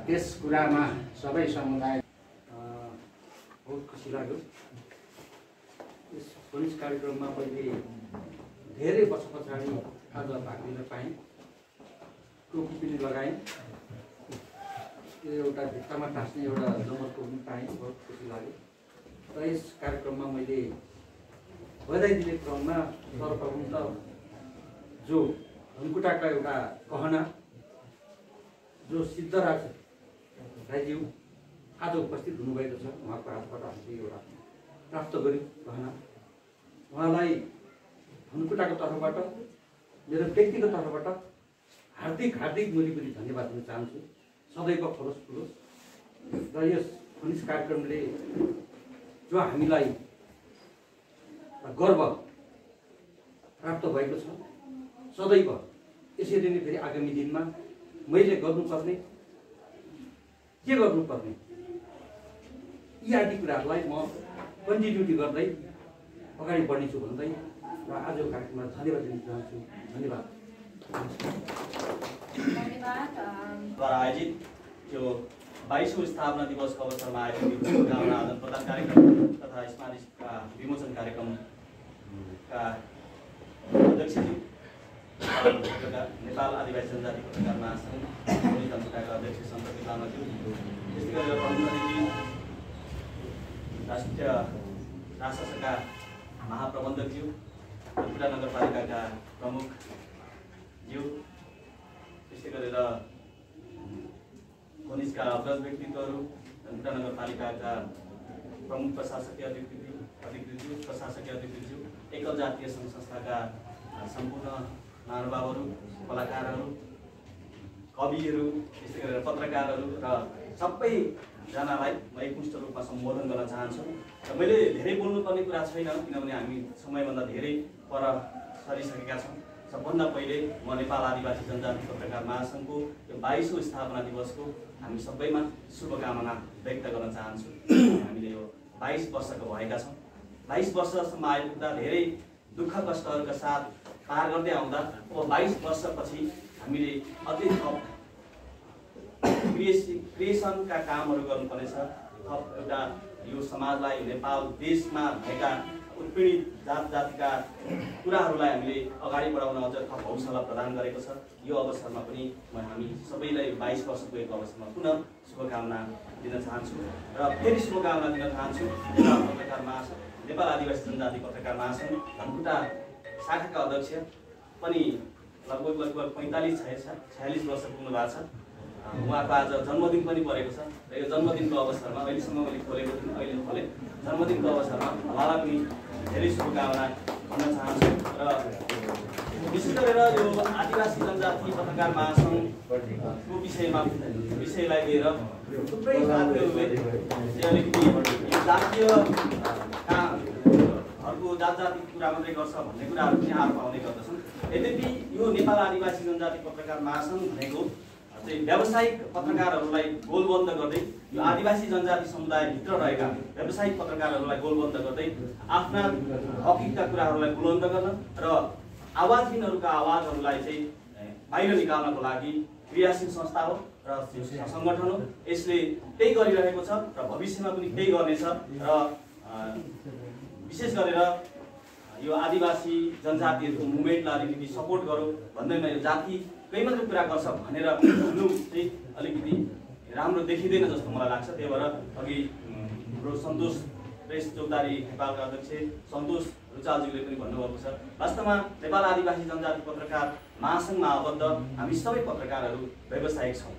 त्यस कुरामा सबै समुदाय बहुत खुसी लाग्यो। यस पुलिस कार्यक्रममा मैले धेरै वर्ष पछाडि आज भाग लिन पाएँ। टोपी पनि लगाएँ, त्यो एउटा भित्तामा टाँस्ने एउटा जमल टोपी पाएँ, बहुत खुसी लाग्यो। र यस कार्यक्रममा मैले बधाई दिने क्रममा सर्वप्रथम त जो धनकुटाका एउटा कहना जो सिद्धराज राईज्यू आज उपस्थित हुनुभएको छ, उहाँको हातबाट हामीले एउटा प्राप्त गर्यौँ कहना। उहाँलाई धनकुटाको तर्फबाट, मेरो व्यक्तिगत तर्फबाट हार्दिक मैले पनि धन्यवाद दिन चाहन्छु। सदैव फलोस् फुलोस्। र यस खनिज कार्यक्रमले जो हामीलाई गर्व प्राप्त भएको छ, सदैव यसरी नै फेरि आगामी दिनमा मैले गर्नुपर्ने के गर्नुपर्ने यी आदि कुराहरूलाई म कन्टिन्युटी गर्दै अगाडि बढ्नेछु भन्दै र आजको कार्यक्रममा धन्यवाद दिन चाहन्छु। धन्यवाद। द्वारा आयोजित यो 22औं स्थापना दिवसको अवसरमा आयोजित शुभकामना आदान प्रदान कार्यक्रम तथा स्मृति विमोचन कार्यक्रमका अध्यक्षज्यू, नेपाल आदिवासी जनजाति पत्रकार महासङ्घ धनकुटाका अध्यक्ष सन्तोष लामाज्यू, त्यस्तै गरेर प्रमुख अतिथि राष्ट्रिय राजशासनका महाप्रबन्धकज्यू, धनकुटा नगरपालिकाका प्रमुखज्यू, त्यस्तै गरेर खनिजका अग्रज व्यक्तित्वहरू, धनकुटा नगरपालिकाका प्रमुख प्रशासकीय अधिकृतज्यू, प्रशासकीय अधिकृतज्यू, एकल जातीय सङ्घ संस्थाका सम्पूर्ण महानुभावहरू, कलाकारहरू, कविहरू, त्यस्तै गरेर पत्रकारहरू र सबैजनालाई म एकमुष्ट रूपमा सम्बोधन गर्न चाहन्छु। र मैले धेरै बोल्नुपर्ने कुरा छैन, किनभने हामी समयभन्दा धेरै पर सरिसकेका छौँ। सबभन्दा पहिले म नेपाल आदिवासी जनजाति पत्रकार महासङ्घको यो 22औं स्थापना दिवसको हामी सबैमा शुभकामना व्यक्त गर्न चाहन्छु। हामीले यो 22 वर्षको भएका छौँ। 22 वर्षसम्म आइपुग्दा धेरै दुःख कष्टहरूका साथ पार गर्दै आउँदा अब 22 वर्षपछि हामीले अझै थप क्रिएसनका कामहरू गर्नुपर्नेछ। थप एउटा यो समाजलाई, नेपाल देशमा भएका उत्पीडित जातिका कुराहरूलाई हामीले अगाडि बढाउन अझ थप हौसला प्रदान गरेको छ। यो अवसरमा पनि म हामी सबैलाई 22 वर्ष पुगेको अवसरमा पुनः शुभकामना दिन चाहन्छु। र फेरि शुभकामना दिन चाहन्छु नेपाल पत्रकार महासङ्घ, नेपाल आदिवासी जनजाति पत्रकार महासङ्घ धनकुटा शाखाका अध्यक्ष पनि लगभग 45-46 वर्ष पुग्नु भएको छ। उहाँको आज जन्मदिन पनि परेको छ र यो जन्मदिनको अवसरमा अहिलेसम्म मैले खोलेको थिएँ, अहिले खोलेँ। जन्मदिनको अवसरमा उहाँलाई पनि धेरै शुभकामना भन्न चाहन्छु। र विशेष गरेर यो आदिवासी जनजाति पत्रकार महासङ्घको विषयलाई लिएर थुप्रै साथीहरूले अलिकति यो जातीय अर्को जात-जाति कुरा मात्रै गर्छ भन्ने कुराहरू पनि आरोप आउने गर्दछन्। यद्यपि यो नेपाल आदिवासी जनजाति पत्रकार महासङ्घ भनेको चाहिँ व्यावसायिक पत्रकारहरूलाई गोलबन्द गर्दै, यो आदिवासी जनजाति समुदायभित्र रहेका व्यावसायिक पत्रकारहरूलाई गोलबन्द गर्दै आफ्ना हकका कुराहरूलाई बुलन्द गर्न र आवाजहीनहरूका आवाजहरूलाई चाहिँ बाहिर निकाल्नको लागि क्रियाशील संस्था हो र सङ्गठन हो। यसले त्यही गरिरहेको छ र भविष्यमा पनि त्यही गर्नेछ। र विशेष गरेर यो आदिवासी जनजातिहरूको मुभमेन्टलाई अलिकति सपोर्ट गरौँ भन्दैमा यो जातिकै मात्रै कुरा गर्छ भनेर भन्नु चाहिँ अलिकति राम्रो देखिँदैन जस्तो मलाई लाग्छ। त्यही भएर अघि हाम्रो सन्तोष प्रेस चौतारी नेपालका अध्यक्ष सन्तोष रुचालज्यूले पनि भन्नुभएको छ, वास्तवमा नेपाल आदिवासी जनजाति पत्रकार महासङ्घमा आबद्ध हामी सबै पत्रकारहरू व्यावसायिक छौँ।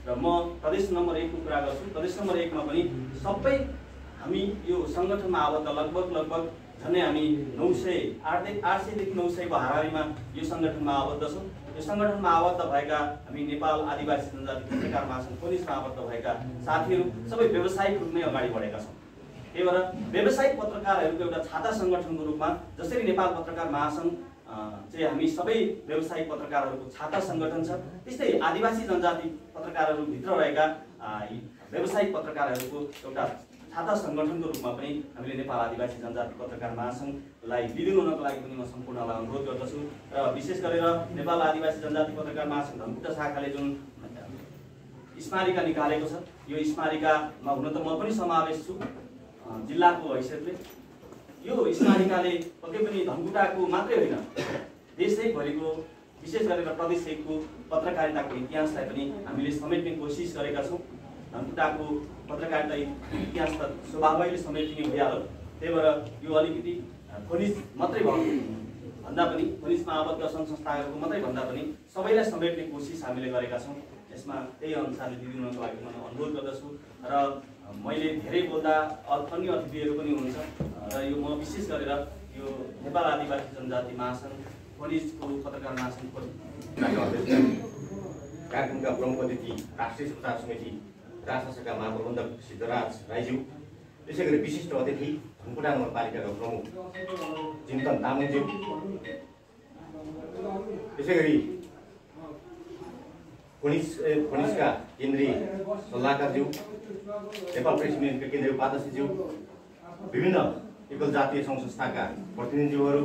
र म प्रदेश नम्बर 1 को कुरा गर्छु। प्रदेश नम्बर 1 मा पनि सबै हामी यो सङ्गठनमा आबद्ध लगभग झन्डै हामी 800 देखि 900 को हाराहारीमा यो सङ्गठनमा आबद्ध छौँ। यो सङ्गठनमा आबद्ध भएका हामी नेपाल आदिवासी जनजाति पत्रकार महासङ्घ पुलिसमा आबद्ध भएका साथीहरू सबै व्यावसायिक रूपमै अगाडि बढेका छौँ। त्यही भएर व्यावसायिक पत्रकारहरूको एउटा छाता सङ्गठनको रूपमा जसरी नेपाल पत्रकार महासङ्घ चाहिँ हामी सबै व्यावसायिक पत्रकारहरूको छाता सङ्गठन छ, त्यस्तै आदिवासी जनजाति पत्रकारहरूभित्र रहेका व्यावसायिक पत्रकारहरूको एउटा छाता सङ्गठनको रूपमा पनि हामीले नेपाल आदिवासी जनजाति पत्रकार महासङ्घलाई विलिन हुनको लागि पनि म सम्पूर्णलाई अनुरोध गर्दछु। र विशेष गरेर नेपाल आदिवासी जनजाति पत्रकार महासङ्घ धनकुटा शाखाले जुन स्मारिका निकालेको छ। यो स्मारिकामा हुन त म पनि समावेश छु जिल्लाको हैसियतले। यो स्मारिकाले पक्कै पनि धनकुटाको मात्रै होइन, देशैभरिको विशेष गरेर प्रदेश 1 को पत्रकारिताको इतिहासलाई पनि हामीले समेट्ने कोसिस गरेका छौँ। धनकुटाको पत्रकारिता इतिहास त स्वभावैले समेटिने भइहाल्यो, त्यही भएर यो अलिकति खनिज मात्रै भन्दा पनि खनिजमा आबद्ध सङ्घ संस्थाहरूको मात्रै भन्दा पनि सबैलाई समेट्ने कोसिस हामीले गरेका छौँ। यसमा त्यही अनुसारले दिदिनुको लागि म अनुरोध गर्दछु र मैले धेरै बोल्दा अन्य अतिथिहरू पनि हुनुहुन्छ र यो म विशेष गरेर यो नेपाल आदिवासी जनजाति महासङ्घ खनिजको पत्रकार महासङ्घको कार्यक्रमका प्रमुख अतिथि राष्ट्रिय समाचार समिति राजशासनका महाप्रबन्धक सिद्धराज राईज्यू, त्यसै गरी विशिष्ट अतिथि धनकुटा नगरपालिकाका प्रमुख चिन्तन तामाङज्यू, त्यसै गरी खनिजका केन्द्रीय सल्लाहकारज्यू, नेपाल प्रेस युनियनका केन्द्रीय उपाध्यक्षज्यू, विभिन्न एकल जातीय सङ्घ संस्थाका प्रतिनिधिज्यूहरू,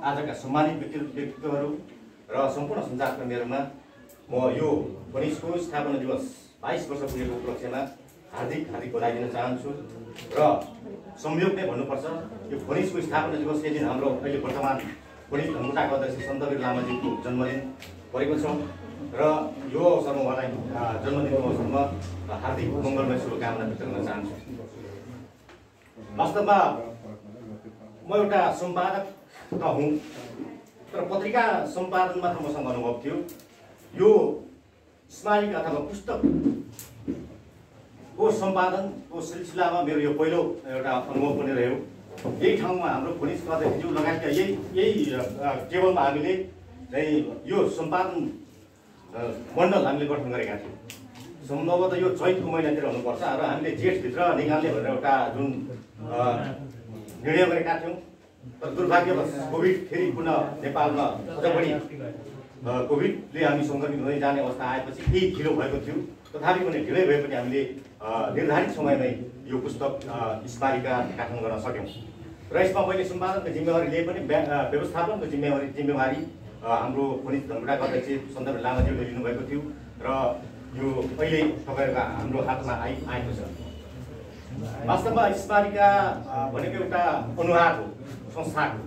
आजका सम्मानित व्यक्तित्वहरू र सम्पूर्ण सञ्चारकर्मीहरूमा म यो खनिजको स्थापना दिवस 22 वर्ष पुगेको उपलक्ष्यमा हार्दिक बधाई दिन चाहन्छु। र संयोग नै भन्नुपर्छ, यो खनिजको स्थापना दिवसकै दिन हाम्रो अहिले वर्तमान खनिज धनकुटाका अध्यक्ष सन्तवीर लामाज्यूको जन्मदिन परेको छ र यो अवसरमा उहाँलाई जन्मदिनको अवसरमा हार्दिक मङ्गलमय शुभकामना व्यक्त गर्न चाहन्छु। वास्तवमा म एउटा सम्पादक त हुँ, तर पत्रिका सम्पादन मात्र मसँग अनुभव थियो। यो स्मारिका अथवा पुस्तकको सम्पादनको सिलसिलामा मेरो यो पहिलो एउटा अनुभव पनि रह्यो। यही ठाउँमा हाम्रो खनिज अध्यक्षज्यू लगायतका यही टेबलमा हामीले चाहिँ यो सम्पादन मण्डल हामीले गठन गरेका थियौँ। सम्भवतः यो चैतको महिनातिर हुनुपर्छ र हामीले जेठभित्र निकाल्ने भनेर एउटा जुन निर्णय गरेका थियौँ। तर दुर्भाग्यवश कोभिड फेरि पुनः नेपालमा अझ बढी कोभिडले हामी सङ्क्रमित हुँदै जाने अवस्था आएपछि केही ढिलो भएको थियो। तथापि पनि ढिलै भए पनि हामीले निर्धारित समयमै यो पुस्तक स्मारिका प्रकाशन गर्न सक्यौँ र यसमा मैले सम्पादनको जिम्मेवारी लिए पनि व्यवस्थापनको जिम्मेवारी हाम्रो खनिज धनकुटाका अध्यक्ष सन्तवीर लामाज्यूले लिनुभएको थियो र यो अहिले तपाईँहरूको हाम्रो हातमा आएको छ। वास्तवमा स्मारिका भनेको एउटा अनुहार हो संस्थाको।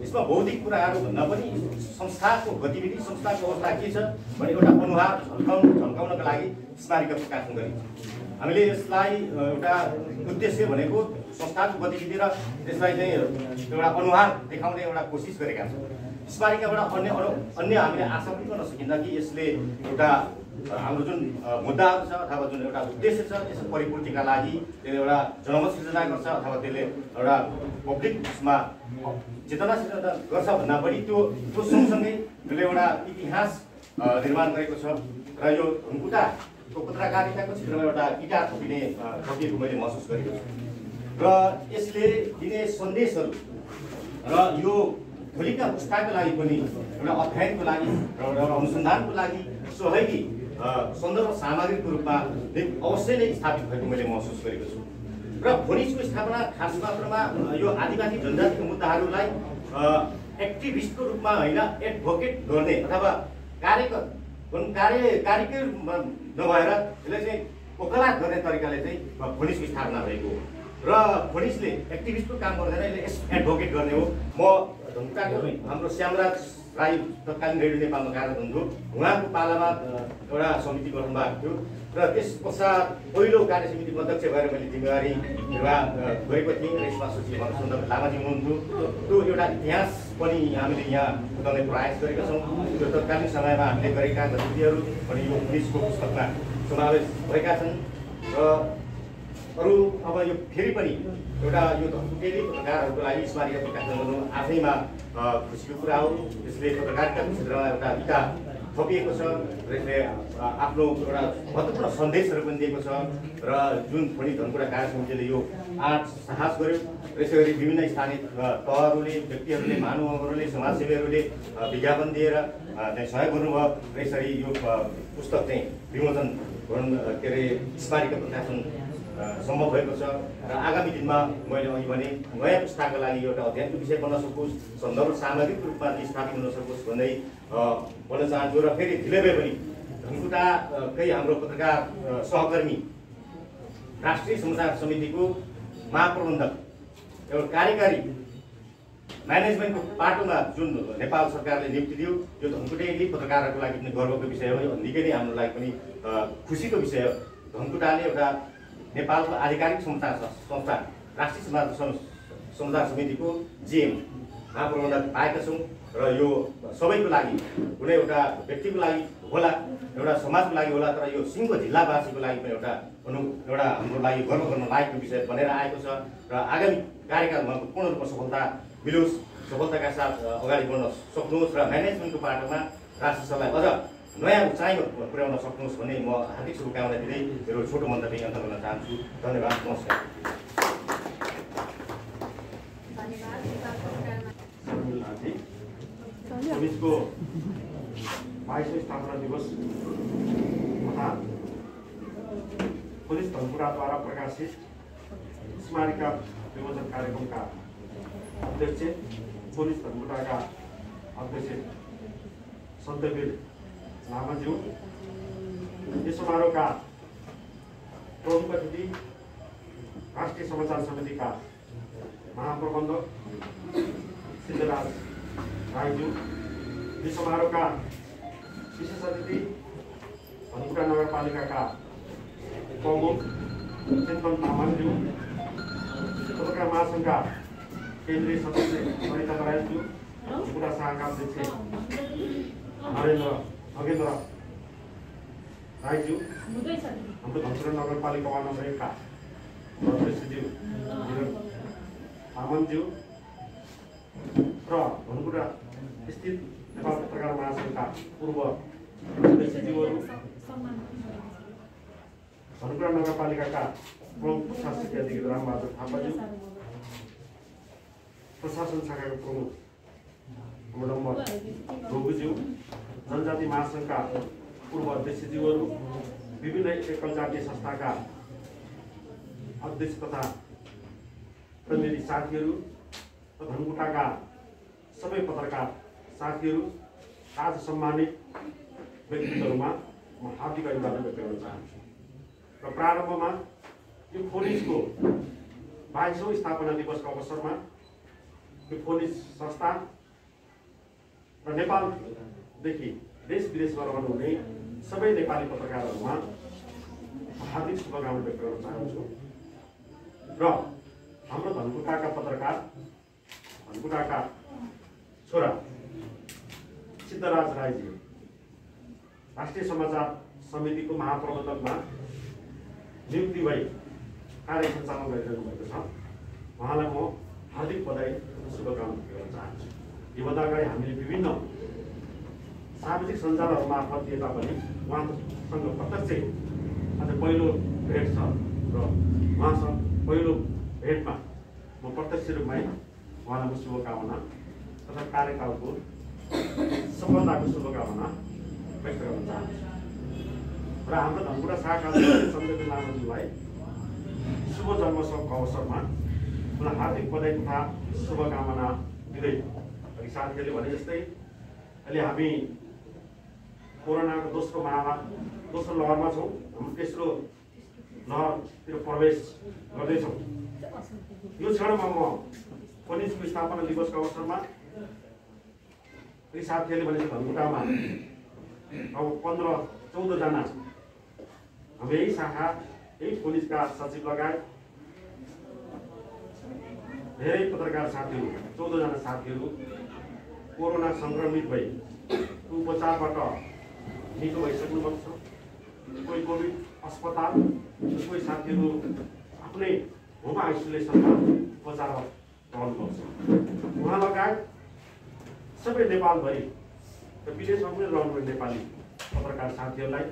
यसमा भौतिक कुराहरू भन्दा पनि संस्थाको गतिविधि, संस्थाको अवस्था के छ भने एउटा अनुहार झल्काउनका लागि स्मारिका प्रकाशन गरिन्छ। हामीले यसलाई एउटा उद्देश्य भनेको संस्थाको गतिविधि र त्यसलाई चाहिँ एउटा अनुहार देखाउने एउटा कोसिस गरेका छौँ। स्मारिकाबाट अन्य हामीले आशा पनि गर्न सकिन्छ कि यसले एउटा हाम्रो जुन मुद्दाहरू छ अथवा जुन एउटा उद्देश्य छ त्यसको परिपूर्तिका लागि त्यसले एउटा जनमत सिर्जना गर्छ अथवा त्यसले एउटा पब्लिकमा चेतना सिर्जना गर्छ भन्दा पनि त्यो सँगसँगै त्यसले एउटा इतिहास निर्माण गरेको छ र यो धनकुटाको पत्रकारिताको क्षेत्रमा एउटा इँटा थपिएको मैले महसुस गरेको छु र यसले दिने सन्देशहरू र यो भोलिका पुस्ताको लागि पनि एउटा अध्ययनको लागि र एउटा अनुसन्धानको लागि सहयोगी सन्दर्भ सामग्रीको रूपमा अवश्य नै स्थापित भएको मैले महसुस गरेको छु र खनिजको स्थापना खास मात्रामा यो आदिवासी जनजातिको मुद्दाहरूलाई एक्टिभिस्टको रूपमा होइन एडभोकेट गर्ने अथवा कार्यकर नभएर यसलाई चाहिँ वकालत गर्ने तरिकाले चाहिँ खनिजको स्थापना भएको हो र खनिजले एक्टिभिस्टको काम गर्दैन, यसले एडभोकेट गर्ने हो। म धनकुटाको हाम्रो श्यामराज राई तत्कालीन रेडियो नेपालमा कार्यरत हुनुहुन्थ्यो, उहाँको पालामा एउटा समिति गठन भएको थियो र त्यस पश्चात पहिलो कार्य समितिको अध्यक्ष भएर मैले जिम्मेवारी निर्वाह गरेको थिएँ र यसमा सचिव सन्तवीर लामाज्यू हुनुहुन्थ्यो। त्यो एउटा इतिहास पनि हामीले यहाँ उठाउने प्रयास गरेका छौँ। त्यो तत्कालीन समयमा हामीले गरेका गतिविधिहरू पनि यो खनिजको पुस्तकमा समावेश भएका छन् र अरू अब यो फेरि पनि एउटा यो धनकुटेली पत्रकारहरूको लागि स्मारिका प्रकाशन गर्नु आफैमा खुसीको कुरा हो। यसले पत्रकारिताको क्षेत्रमा एउटा इँटा थपिएको छ र यसले आफ्नो एउटा महत्त्वपूर्ण सन्देशहरू पनि दिएको छ र जुन खनिज धनकुटा कार्य समितिले यो आँट साहस गर्यो र यसै गरी विभिन्न स्थानीय तहहरूले, व्यक्तिहरूले, महानुभावहरूले, समाजसेवीहरूले विज्ञापन दिएर चाहिँ सहयोग गर्नुभयो र यसरी यो पुस्तक चाहिँ विमोचन के अरे स्मारिका प्रकाशन सम्भव भएको छ र आगामी दिनमा मैले अघि भने नयाँ पुस्ताको लागि एउटा अध्ययनको विषय बन्न सकोस्, सन्दर्भ सामग्रीको रूपमा स्थापित हुन सकोस् भन्दै भन्न चाहन्छु र फेरि ढिलै भए पनि धनकुटाकै हाम्रो पत्रकार सहकर्मी राष्ट्रिय समाचार समितिको महाप्रबन्धक एउटा कार्यकारी म्यानेजमेन्टको पाटोमा जुन नेपाल सरकारले नियुक्ति दियो यो धनकुटेली पत्रकारहरूको लागि पनि गर्वको विषय हो। निकै नै हाम्रो लागि पनि खुसीको विषय हो। धनकुटाले एउटा नेपालको आधिकारिक समाचार संस्था राष्ट्रिय समाचार समितिको जिएम महाप्रबन्धक पाएका छौँ र यो सबैको लागि कुनै एउटा व्यक्तिको लागि होला, एउटा समाजको लागि होला, तर यो सिङ्गो जिल्लावासीको लागि पनि एउटा हाम्रो लागि गर्व गर्न लायकको विषय बनेर आएको छ र आगामी कार्यकालमा पूर्ण रूपमा सफलता मिलोस्, सफलताका साथ अगाडि बढ्न सक्नुहोस् र म्यानेजमेन्टको बाटोमा राष्ट्रिय सभालाई अझ नयाँ उचाइमा पुर्याउन सक्नुहोस् भन्ने म हार्दिक शुभकामना दिँदै मेरो छोटो मन्तव्य अन्त गर्न चाहन्छु। धन्यवाद, नमस्कार। पुलिसको 22औं स्थापना दिवस तथा पुलिस धनकुटाद्वारा प्रकाशित स्मारिका विमोचन कार्यक्रमका अध्यक्ष पुलिस धनकुटाका अध्यक्ष सन्तवीर लामाज्यू, यस समारोहका प्रमुख अतिथि राष्ट्रिय समाचार समितिका महाप्रबन्धक सिद्धराज राईज्यू, यस समारोहका विशेष अतिथि धनकुटा नगरपालिकाका प्रमुख चिन्तन तामाङज्यू, पत्रकार महासङ्घका केन्द्रीय सदस्य सरिता बराइलज्यू, धनकुटा शाखाका अध्यक्ष नगेन्द्र राईज्यू, हाम्रो धनकुटा नगरपालिका वार्ड नम्बर 1 का अध्यक्षज्यू तामाङज्यू र धनकुटा स्थित नेपाल पत्रकार महासङ्घका पूर्व अध्यक्षज्यूहरू, धनकुटा नगरपालिकाका प्रमुख प्रशासकीय अधिकारी रामबहादुर थापाज्यू, प्रशासन शाखाका प्रमुख नम्बर ढोगुज्यू, जनजाति महासङ्घका पूर्व अध्यक्षज्यूहरू, विभिन्न एकल जातीय संस्थाका अध्यक्ष तथा प्रतिनिधि साथीहरू र धनकुटाका सबै पत्रकार साथीहरू, आज सम्मानित व्यक्तित्वहरूमा म हार्दिक अभिवादन व्यक्त गर्न चाहन्छु र प्रारम्भमा यो फोनिसको 22औं स्थापना दिवसको अवसरमा यो फोनिस संस्था र नेपालदेखि देश विदेशमा रहनुहुने सबै नेपाली पत्रकारहरूमा हार्दिक शुभकामना व्यक्त गर्न चाहन्छु र हाम्रो धनकुटाका पत्रकार, धनकुटाका छोरा सिद्धराज राईजी राष्ट्रिय समाचार समितिको महाप्रबन्धकमा नियुक्ति भई कार्य सञ्चालन गरिरहनु भएको छ। उहाँलाई म हार्दिक बधाई शुभकामना दिन चाहन्छु। योभन्दा अगाडि हामीले विभिन्न सामाजिक सञ्जालहरू मार्फत दिए तापनि उहाँसँग प्रत्यक्ष आज पहिलो भेट छ र उहाँसँग पहिलो भेटमा म प्रत्यक्ष रूपमै उहाँलाई म शुभकामना तथा कार्यकालको सफलताको शुभकामना व्यक्त गर्न चाहन्छु र हाम्रो धनकुटा शाखा सन्तवीर लामाज्यूलाई शुभ जन्मोत्सवको अवसरमा मलाई हार्दिक बधाई तथा शुभकामना दिँदै अघि साथीहरूले भने जस्तै अहिले हामी कोरोनाको दोस्रो लहरमा छौँ, हाम्रो तेस्रो लहरतिर प्रवेश गर्दैछौँ। यो क्षणमा म फोनिसको स्थापना दिवसको अवसरमा साथीहरूले भने धनकुटामा अब 15-14 जना हाम्रो यही शाखा यही फोनिसका सचिव लगायत धेरै पत्रकार साथीहरू 14 जना साथीहरू कोरोना संक्रमित भई उपचारबाट निको भइसक्नु भएको छ। कोही कोभिड अस्पताल, कोही साथीहरू आफ्नै होम आइसोलेसनमा उपचार रहनुभएको छ। उहाँ लगायत सबै नेपालभरि र विदेशमा पनि रहनुहुने नेपाली पत्रकार साथीहरूलाई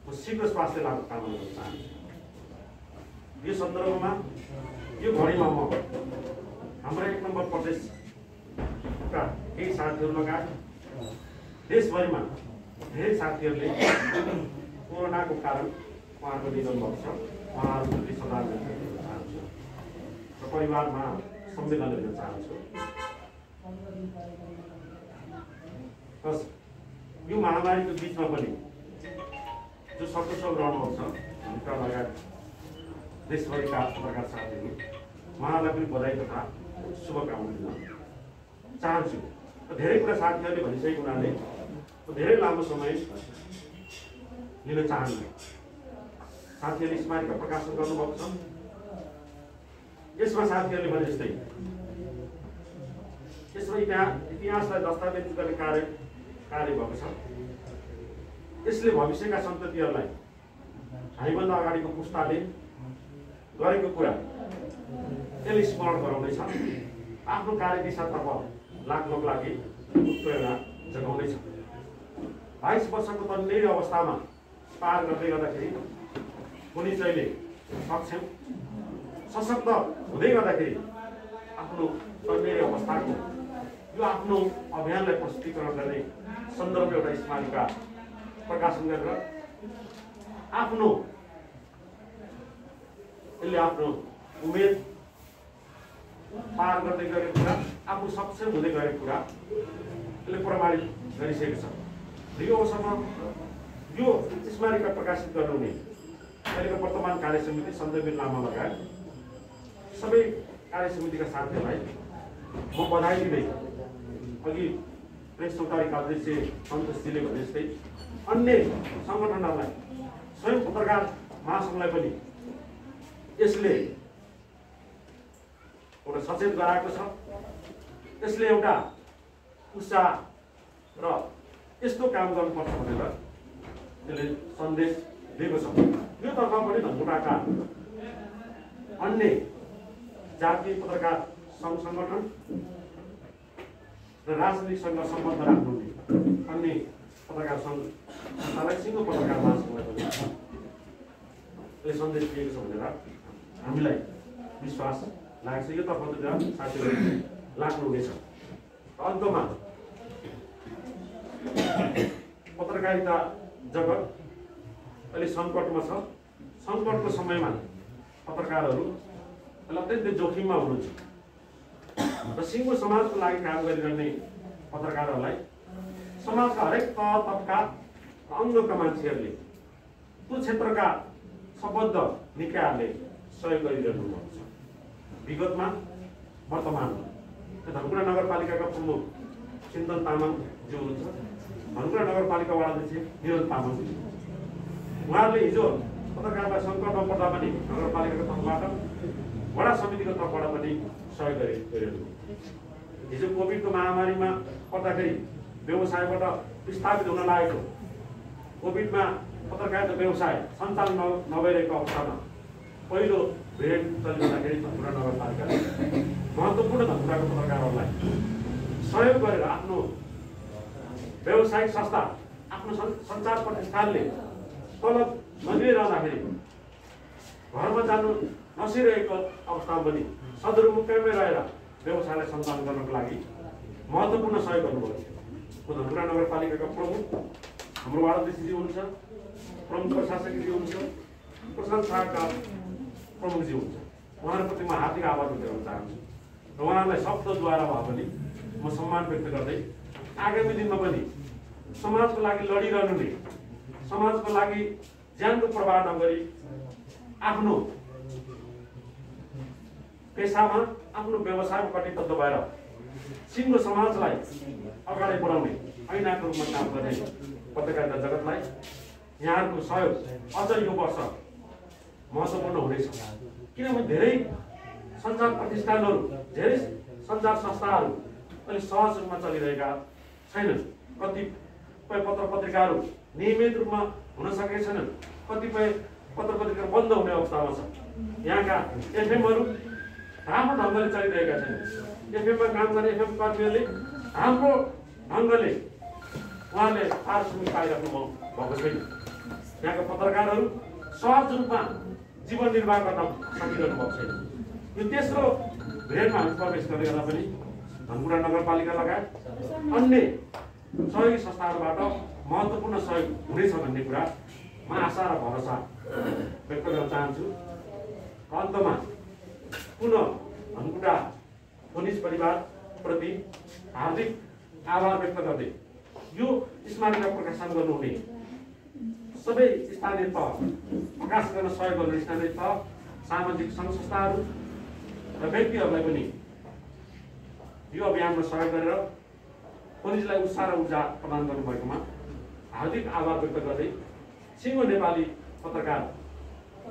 म शीघ्र स्वास्थ्य लाभ कामना गर्न चाहन्छु। यो सन्दर्भमा यो घडीमा म हाम्रो 1 नम्बर प्रदेशका केही साथीहरू लगायत देशभरिमा धेरै साथीहरूले कोरोनाको कारण उहाँहरूको निधन भएको छ। उहाँहरूप्रति श्रद्धाञ्जली व्यक्त गर्न चाहन्छु र परिवारमा संवेदना दिन चाहन्छु। यो महामारीको बीचमा पनि जो सकुशल रहनुभएको छ भित्र लगायत देशभरिका पत्रकार साथीहरू उहाँहरूलाई पनि बधाई तथा शुभकामना दिन चाहन्छु। धेरै कुरा साथीहरूले भनिसकेको हुनाले धेरै लामो समय लिन चाहन्न। साथीहरूले स्मारिका प्रकाशन गर्नुभएको छ। यसमा साथीहरूले भने जस्तै यसमा इतिहासलाई दस्तावेज गर्ने कार्य भएको छ। यसले भविष्यका सन्ततिहरूलाई हामीभन्दा अगाडिको पुस्ताले गरेको कुरा यसले स्मरण गराउँदैछ। आफ्नो कार्यदिशातर्फ लाग्नको लागि उत्प्रेरणा जगाउँदैछ। 22 वर्षको तन्नेरी अवस्थामा पार गर्दै गर्दाखेरि कुनै चाहिँले सक्षम सशक्त हुँदै गर्दाखेरि आफ्नो तन्नेरी अवस्थाको यो आफ्नो अभियानलाई प्रस्तुतीकरण गर्ने सन्दर्भ एउटा स्मारिका प्रकाशन गरेर आफ्नो उमेर पार गर्दै गरेको कुरा, आफू सक्षम हुँदै गरेको कुरा यसले प्रमाणित गरिसकेको छ। र यो अवसरमा यो स्मारिका प्रकाशित गर्नुहुने अहिलेको वर्तमान कार्य समिति सञ्जय लामा लगायत सबै कार्य समितिका साथीहरूलाई म बधाई दिँदै अघि प्रेस चौतारीका अध्यक्ष सन्तोषजीले भने जस्तै अन्य सङ्गठनहरूलाई स्वयं पत्रकार महासङ्घलाई पनि यसले एउटा सचेत गराएको छ। यसले एउटा उत्साह र यस्तो काम गर्नुपर्छ भनेर यसले सन्देश दिएको छ। यो तर्फ पनि धनकुटाका अन्य जातीय पत्रकार सङ्घ सङ्गठन र राजनीतिसँग सम्बन्ध राख्नुहुने अन्य पत्रकार सङ्घलाई सिङ्गो पत्रकार महासङ्घलाई पनि यसले सन्देश दिएको छ भनेर हामीलाई विश्वास लागेको छ। यो तर्फतिर साथीहरू लाग्नुहुनेछ। अन्तमा पत्रकारिता जगत अहिले सङ्कटमा छ। सङ्कटको समयमा पत्रकारहरू अत्यन्तै जोखिममा हुनुहुन्छ र सिङ्गो समाजको लागि काम गरिरहने पत्रकारहरूलाई समाजका हरेक तह तबका अङ्गका मान्छेहरूले त्यो क्षेत्रका सम्बद्ध निकायहरूले सहयोग गरिरहनु भएको छ। विगतमा वर्तमानमा धनकुटा नगरपालिकाका प्रमुख चिन्तन तामाङज्यू हुनुहुन्छ, धनकुटा नगरपालिका वडाध्यक्ष निरज तामाङ। उहाँहरूले हिजो पत्रकारलाई सङ्कटमा पर्दा पनि नगरपालिकाको तर्फबाट वडा समितिको तर्फबाट पनि सहयोग गरिरहनु। हिजो कोभिडको महामारीमा पर्दाखेरि व्यवसायबाट विस्थापित हुन लागेको कोभिडमा पत्रकारिता व्यवसाय सञ्चालन नभइरहेको अवस्थामा पहिलो भेरिएन्ट चलिँदाखेरि धनकुटा नगरपालिकाले महत्त्वपूर्ण धनकुटाको पत्रकारहरूलाई सहयोग गरेर आफ्नो व्यावसायिक संस्था आफ्नो सञ्चार प्रतिष्ठानले तलब नदिइरहँदाखेरि घरमा जानु नसिरहेको अवस्थामा पनि सदरमुकामै रहेर व्यवसायलाई सञ्चालन गर्नको लागि महत्त्वपूर्ण सहयोग गर्नुभएको थियो। धनकुटा नगरपालिकाका प्रमुख हाम्रो वाडाध्यक्षजी हुनुहुन्छ, प्रमुख प्रशासकजी हुनुहुन्छ, प्रशासनका प्रमुखजी हुनुहुन्छ। उहाँहरूप्रति म हार्दिक आभार व्यक्त गर्न चाहन्छु र उहाँहरूलाई शब्दद्वारा भए पनि म सम्मान व्यक्त गर्दै आगामी दिनमा पनि समाजको लागि लडिरहनुहुने, समाजको लागि ज्यानको प्रवाह नगरी आफ्नो पेसामा आफ्नो व्यवसायमा कटिबद्ध भएर सिङ्गो समाजलाई अगाडि बढाउने ऐनाको रूपमा काम गर्ने पत्रकारिता जगतलाई यहाँहरूको सहयोग अझ यो वर्ष महत्त्वपूर्ण हुनेछ। किनभने धेरै सञ्चार प्रतिष्ठानहरू, धेरै सञ्चार संस्थाहरू अहिले सहज रूपमा चलिरहेका छैनन्। कतिपय पत्र पत्रिकाहरू नियमित रूपमा हुन सकेका छैनन्, कतिपय पत्र पत्रिका बन्द हुने अवस्थामा छ। यहाँका एफएमहरू राम्रो ढङ्गले चलिरहेका छैनन्। एफएममा काम गर्ने एफएम कर्मीहरूले हाम्रो ढङ्गले उहाँले पारिश्रमिक पाइराख्नु भएको छैन। यहाँका पत्रकारहरू सहज रूपमा जीवन निर्वाह गर्न सकिरहनु भएको छैन। यो तेस्रो भेरिएन्टमा हामी प्रवेश गर्दै गर्दा पनि धनकुटा नगरपालिका लगायत अन्य सहयोगी संस्थाहरूबाट महत्त्वपूर्ण सहयोग हुनेछ भन्ने कुरा म आशा र भरोसा व्यक्त गर्न चाहन्छु। अन्तमा पुनः धनकुटा पुलिस परिवारप्रति हार्दिक आभार व्यक्त गर्दै यो स्मारिका प्रकाशन गर्नुहुने सबै स्थानीय तह प्रकाश गर्न सहयोग गर्ने स्थानीय तह सामाजिक सङ्घ संस्थाहरू र व्यक्तिहरूलाई पनि यो अभियानमा सहयोग गरेर पुलिसलाई उत्साह र ऊर्जा प्रदान गर्नुभएकोमा हार्दिक आभार व्यक्त गर्दै सिङ्गो नेपाली पत्रकार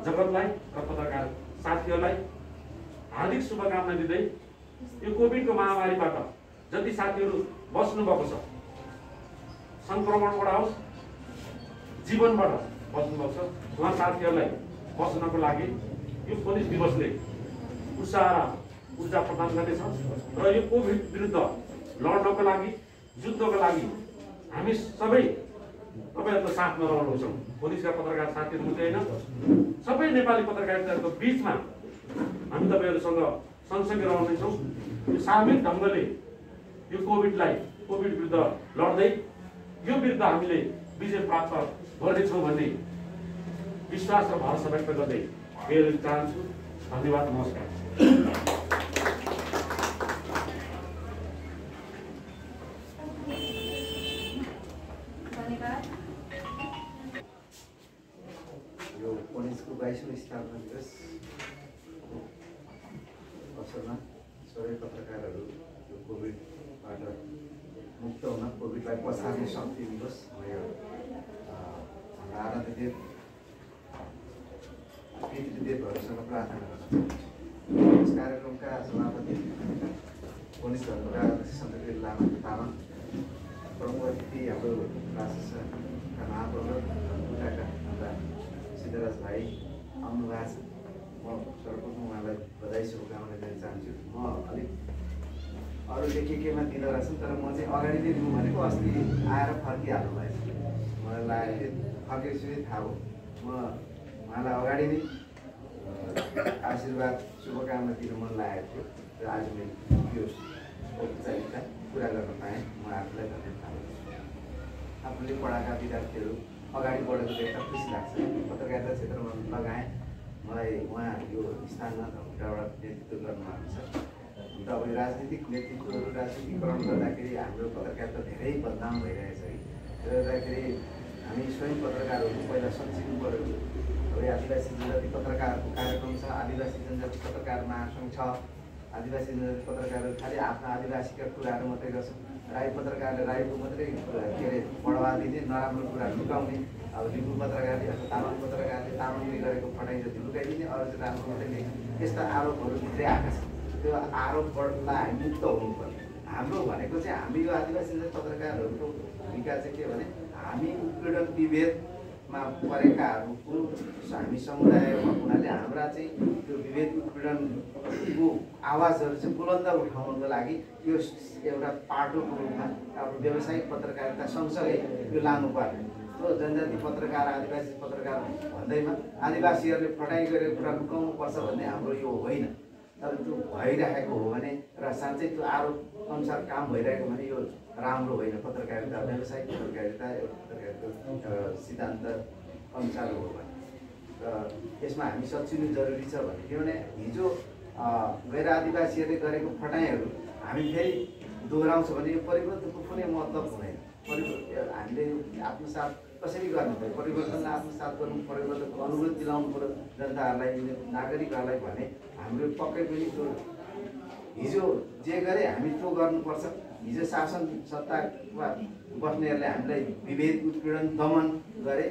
जगतलाई र पत्रकार साथीहरूलाई हार्दिक शुभकामना दिँदै यो कोभिडको महामारीबाट जति साथीहरू बस्नुभएको छ सङ्क्रमणबाट होस् जीवनबाट बस्नुभएको छ उहाँ साथीहरूलाई बस्नको लागि यो पुलिस दिवसले उत्साह र ऊर्जा प्रदान गर्नेछ र यो कोभिड विरुद्ध लड्नको लागि जुद्धको लागि हामी सबै तपाईँहरूको साथमा रहन्छौँ। पुलिसका पत्रकार साथीहरू मात्रै होइन सबै नेपाली पत्रकारिताको बिचमा हामी तपाईँहरूसँग सँगसँगै रहनेछौँ। यो सामूहिक ढङ्गले यो कोभिड विरुद्ध लड्दै यो विरुद्ध हामीले विजय प्राप्त गर्नेछौँ भन्ने विश्वास र भरोसा व्यक्त गर्दै बिदा चाहन्छु। धन्यवाद, नमस्कार। यो पुलिसको 22औं स्थापना दिवस अवसरमा सबै पत्रकारहरू यो कोभिडबाट मुक्त हुन, कोभिडलाई पछार्ने शक्ति दिवस यो आराध्यदेव पितृदेवहरूसँग प्रार्थना गर्न चाहन्छु। यस कार्यक्रमका सभापति पुलिस धर्मका सन्तवीर लामा तामाङ, प्रमुख अतिथि हाम्रो राष्ट्रका महाप्रबन्धक उठाका हाम्रा सिद्धराज भाइ आउनु भएको छ। म सर्वप्रथम उहाँलाई बधाई शुभकामना दिन चाहन्छु। म अलिक अरूले केमा दिँदो रहेछन् तर म चाहिँ अगाडि नै दिउँ भनेको अस्ति आएर फर्किहाल्नु भएछ। मलाई लागेको फर्केपछि थाहा हो। म उहाँलाई अगाडि नै आशीर्वाद शुभकामना दिन मन लागेको थियो र आज मैले यो औपचारिकता पुरा गर्न पाएँ। म आफूलाई धन्यवाद दिन्छु। आफूले पढाएका विद्यार्थीहरू अगाडि बढेको देख्दा खुसी लाग्छ। पत्रकारिता क्षेत्रमा लगाएँ, मलाई उहाँ यो स्थानमा धम्काबाट नेतृत्व गर्नुभएको छ। अब राजनीतिक नेतृत्वहरू राजनीतिकरण गर्दाखेरि हाम्रो पत्रकारिता धेरै बदनाम भइरहेछ है। त्यसले गर्दाखेरि हामी स्वयं पत्रकारहरू पहिला सचिनु पऱ्यो। अब आदिवासी जनजाति पत्रकारको कार्यक्रम छ, आदिवासी जनजाति पत्रकार महासङ्घ छ। आदिवासी जनजाति पत्रकारहरू खालि आफ्ना आदिवासीका कुराहरू मात्रै गर्छन्। राई पत्रकारले राईको मात्रै के अरे बढावा दिने, नराम्रो कुरा लुकाउने। अब लिम्बू पत्रकारले अथवा तामाङ पत्रकारले तामाङले गरेको फटाइ जति लुकाइदिने, अरू चाहिँ राम्रो मात्रै लेख्ने, यस्ता आरोपहरू भित्रै आएका छन्। त्यो आरोपबाट हामी मुक्त हुनुपर्ने। हाम्रो भनेको चाहिँ हामी यो आदिवासी पत्रकारहरूको भूमिका चाहिँ के भने हामी उत्पीडन विभेदमा परेकाहरूको हामी समुदाय हुनाले हाम्रा चाहिँ त्यो विभेद उत्पीडनको आवाजहरू चाहिँ बुलन्द उठाउनको लागि यो एउटा पाटोको रूपमा अब व्यावसायिक पत्रकारिता सँगसँगै यो लानुपर्ने। त्यो जनजाति पत्रकार आदिवासी पत्रकार भन्दैमा आदिवासीहरूले फटाइ गरेको कुरा लुकाउनुपर्छ भन्ने हाम्रो यो होइन। तर त्यो भइरहेको हो भने र साँच्चै त्यो आरोप अनुसार काम भइरहेको भने यो राम्रो होइन। पत्रकारिता व्यावसायिक पत्रकारिता एउटा पत्रकारिता सिद्धान्त अनुसार हो भने र यसमा हामी सचिनु जरुरी छ भने किनभने हिजो गैर आदिवासीहरूले गरेको फटाइहरू हामी फेरि दोहोऱ्याउँछ भने यो परिवर्तनको कुनै मतलब हुँदैन। हामीले आत्मसात कसरी गर्नु पर्यो, परिवर्तनलाई आत्मसात गर्नु, परिवर्तनको अनुरोध दिलाउनु पर्यो जनताहरूलाई, नागरिकहरूलाई भने हाम्रो पक्कै पनि त्यो हिजो जे गरे हामी त्यो गर्नुपर्छ। हिजो शासन सत्तामा बस्नेहरूले हामीलाई विभेद उत्पीडन दमन गरे,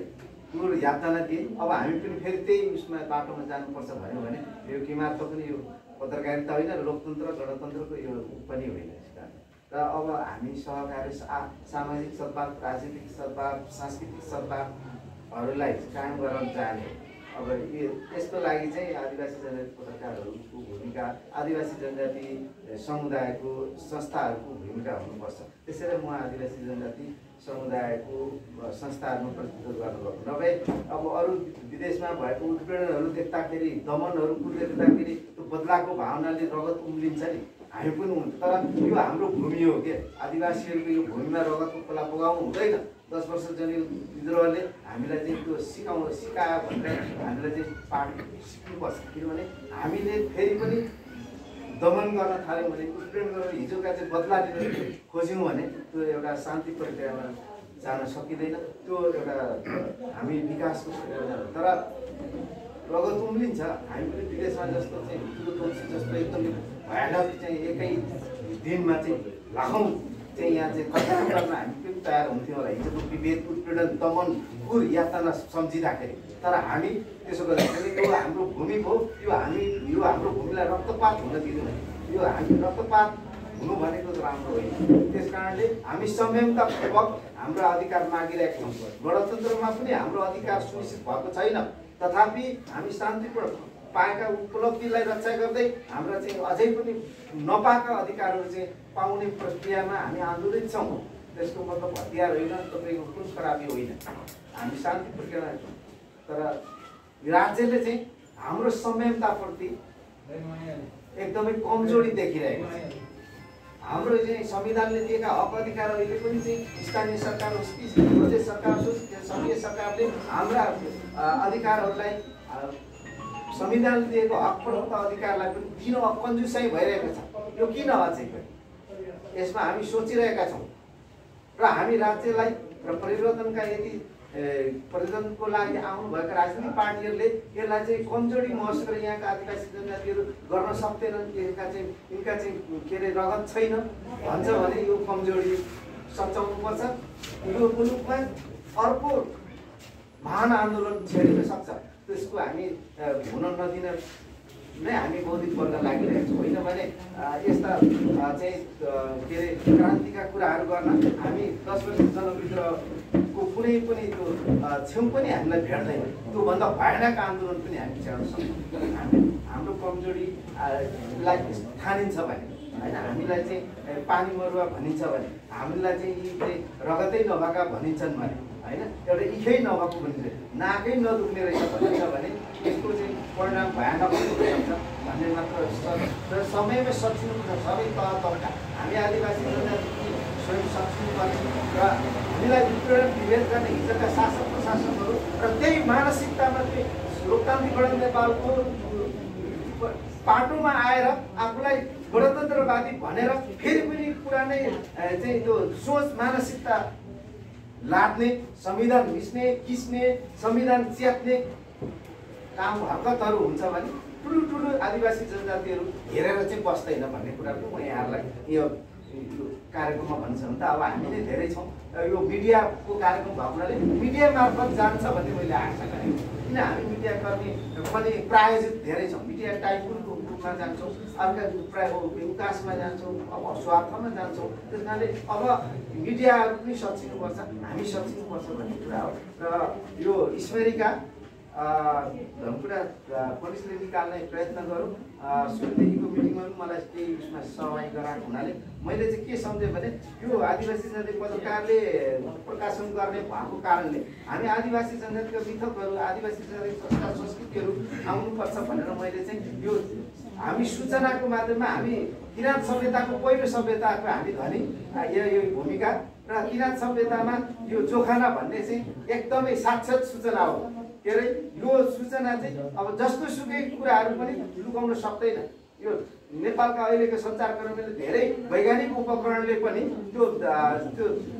त्यो यातना दिए। अब हामी पनि फेरि त्यही उसमा बाटोमा जानुपर्छ भन्यो भने यो किमार्थ पनि यो पत्रकारिता होइन, लोकतन्त्र गणतन्त्रको यो पनि होइन। र अब हामी सहकारी सामाजिक सद्भाव, राजनीतिक सद्भाव, सांस्कृतिक सद्भावहरूलाई कायम गराउन चाहने। अब यसको लागि चाहिँ आदिवासी जनजाति पत्रकारहरूको भूमिका, आदिवासी जनजाति समुदायको संस्थाहरूको भूमिका हुनुपर्छ। त्यसैले म आदिवासी जनजाति समुदायको संस्थाहरूमा प्रतिनिधित्व गर्नुभएको। नभए अब अरू विदेशमा भएको उत्पीडनहरू देख्दाखेरि, दमनहरू देख्दाखेरि त्यो बदलाको भावनाले रगत उम्लिन्छ नि, हामी पनि हुन्छ। तर यो हाम्रो भूमि हो के, आदिवासीहरूको यो भूमिमा रगतको खोला बगाउनु हुँदैन। 10 वर्ष जति विद्रोहले हामीलाई चाहिँ त्यो सिकायो भनेर हामीलाई चाहिँ पाठ सिक्नुपर्छ। किनभने हामीले फेरि पनि दमन गर्न थाल्यौँ भने, उत्पीडन गरेर हिजोका चाहिँ बदला लिन खोज्यौँ भने त्यो एउटा शान्ति प्रक्रियामा जान सकिँदैन। त्यो एउटा हामी विकासको तर रगत उम्लिन्छ। हामी पनि विदेशमा जस्तो चाहिँ जस्तो एकदमै भयानक चाहिँ एकै दिनमा चाहिँ लाखौँ चाहिँ यहाँ चाहिँ कल्याण गर्न हामी पनि तयार हुन्थ्यौँ होला। हिजोको विभेद उत्पीडन दमन कुर यातना सम्झिँदाखेरि। तर हामी त्यसो गर्दाखेरि यो हाम्रो भूमि हो, यो हाम्रो भूमिलाई रक्तपात हुन दिँदैन। यो हामी रक्तपात हुनु भनेको राम्रो होइन। त्यस कारणले हामी संयमतापूर्वक हाम्रो अधिकार मागिरहेका छौँ। गणतन्त्रमा पनि हाम्रो अधिकार सुनिश्चित भएको छैन, तथापि हामी शान्तिपूर्ण पाएका उपलब्धिलाई रक्षा गर्दै हाम्रा चाहिँ अझै पनि नपाएका अधिकारहरू चाहिँ पाउने प्रक्रियामा हामी आन्दोलित छौँ। त्यसको मतलब हतियार होइन, तपाईँको कुन खराबी होइन, हामी शान्ति प्रक्रिया छौँ। तर राज्यले चाहिँ हाम्रो संयमताप्रति एकदमै कमजोरी देखिरहेको छ। हाम्रो चाहिँ संविधानले दिएका हक अधिकार अहिले पनि चाहिँ स्थानीय सरकार होस् कि प्रदेश सरकार होस्, संघीय सरकारले हाम्रा अधिकारहरूलाई संविधानले दिएको हक प्रदत्त अधिकारलाई पनि किन कन्जुसाइ भइरहेको छ? यो किन अझै पनि यसमा हामी सोचिरहेका छौँ। र हामी राज्यलाई र परिवर्तनका यदि परिवर्तनको लागि आउनुभएका राजनीतिक पार्टीहरूले यसलाई चाहिँ कमजोरी महसुस गरेर यहाँका आदिवासी जनजातिहरू गर्न सक्दैनन्, यिनका चाहिँ के अरे रगत छैन भन्छ भने यो कमजोरी सच्याउनुपर्छ। यो मुलुकमा अर्को महान आन्दोलन छेडिन सक्छ। त्यसको हामी हुन नदिन नै हामी बौद्धिक वर्ग लागिरहेको छौँ। होइन भने यस्ता चाहिँ के अरे क्रान्तिका कुराहरू गर्न हामी 10 वर्ष जनविद्रोहको कुनै पनि त्यो छेउ पनि हामीलाई भेट्दैन। त्योभन्दा भयानक आन्दोलन पनि हामी छेड्न सक्छौँ। हाम्रो कमजोरीलाई ठानिन्छ भने होइन, हामीलाई चाहिँ पानी मरुवा भनिन्छ भने, हामीलाई चाहिँ यी चाहिँ रगतै नभएका भनिन्छन् भने होइन, एउटा इखै नभएको भनिन्छ, नाकै नदुख्ने रहेछ भनिन्छ भने यसको चाहिँ परिणाम भयानक हुनसक्छ भन्ने मात्र र समयमै सचिनुपर्छ। सबै तह तहका हामी आदिवासी जनजाति स्वयं सचिनुपर्छ र हामीलाई उत्पीडन विभेद गर्ने हिजोका शासक प्रशासकहरू र त्यही मानसिकतामा चाहिँ लोकतान्त्रिक गणतन्त्र नेपालको पाटोमा आएर आफूलाई गणतन्त्रवादी भनेर फेरि पनि पुरानै चाहिँ त्यो सोच मानसिकता लाद्ने, संविधान मिच्ने किस्ने, संविधान च्यात्ने काम हरकतहरू हुन्छ भने ठुलो आदिवासी जनजातिहरू हेरेर चाहिँ बस्दैन भन्ने कुरा पनि म यहाँहरूलाई यो कार्यक्रममा भन्छ भने त अब हामी नै धेरै छौँ। यो मिडियाको कार्यक्रम भएको हुनाले मिडिया मार्फत जान्छ भन्ने मैले आशा गरेँ। किन हामी मिडियाकर्मी पनि प्रायोजित धेरै छौँ। मिडिया टाइकुनको रूपमा जान्छौँ, अर्का प्राय विकासमा जान्छौँ, अब स्वार्थमा जान्छौँ। त्यस कारणले अब मिडियाहरू पनि सचिनुपर्छ, हामी सचिनुपर्छ भन्ने कुरा हो। र यो स्मृतिका कुरा पुलिसले निकाल्ने प्रयत्न गरौँ। सुरुदेखिको मिटिङमा पनि मलाई केही उसमा सहभागी गराएको हुनाले मैले चाहिँ के सम्झेँ भने यो आदिवासी जनजाति पत्रकारले प्रकाशन गर्ने भएको कारणले हामी आदिवासी जनजातिका मिथकहरू, आदिवासी जनजाति संस्कार संस्कृतिहरू आउनुपर्छ भनेर मैले चाहिँ यो हामी सूचनाको माध्यममा हामी किराँत सभ्यताको पहिलो सभ्यताको हामी धनी यो भूमिका र किराँत सभ्यतामा यो जोखाना भन्ने चाहिँ एकदमै साक्षात् सूचना हो। के अरे यो सूचना चाहिँ अब जस्तो सुकै कुराहरू पनि लुकाउन सक्दैन। यो नेपालका अहिलेको सञ्चारकर्मीले धेरै वैज्ञानिक उपकरणले पनि त्यो